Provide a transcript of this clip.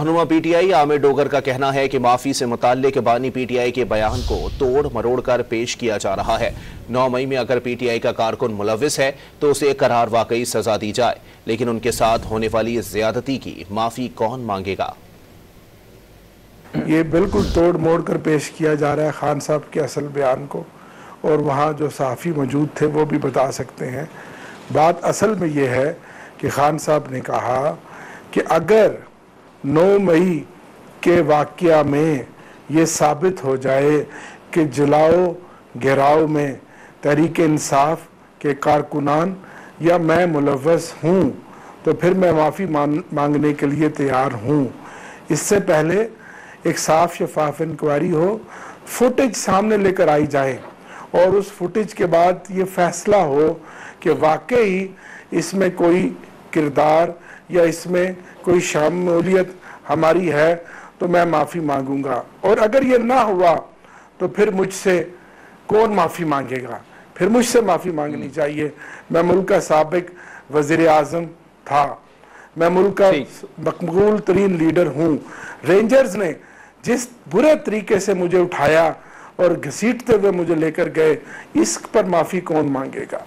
रहनुमा पीटीआई आमिर डोगर का कहना है कि माफी से मुताल्लिक बानी पीटीआई के बयान को तोड़ मरोड़ कर पेश किया जा रहा है। 9 मई में अगर पीटीआई का कारकुन मुलविस है तो उसे करार वाकई सजा दी जाए, लेकिन उनके साथ होने वाली ज्यादती की माफी कौन मांगेगा। ये बिल्कुल तोड़ मोड़ कर पेश किया जा रहा है खान साहब के असल बयान को, और वहाँ जो सहाफ़ी मौजूद थे वो भी बता सकते हैं। बात असल में ये है कि खान साहब ने कहा कि अगर 9 मई के वाक़या में ये साबित हो जाए कि जलाओ घेराव में तहरीक इंसाफ के कारकुनान या मैं मुलव्वस हूँ तो फिर मैं माफ़ी मांगने के लिए तैयार हूँ। इससे पहले एक साफ शफाफ इंक्वायरी हो, फुटेज सामने लेकर आई जाए और उस फुटेज के बाद ये फैसला हो कि वाकई इसमें कोई किरदार या इसमें कोई शामूलियत हमारी है तो मैं माफ़ी मांगूंगा। और अगर ये ना हुआ तो फिर मुझसे कौन माफ़ी मांगेगा, फिर मुझसे माफ़ी मांगनी चाहिए। मैं मुल्क का साबिक वज़ीर आज़म था, मैं मुल्क का मकबूल तरीन लीडर हूँ। रेंजर्स ने जिस बुरे तरीके से मुझे उठाया और घसीटते हुए मुझे लेकर गए, इस पर माफ़ी कौन मांगेगा।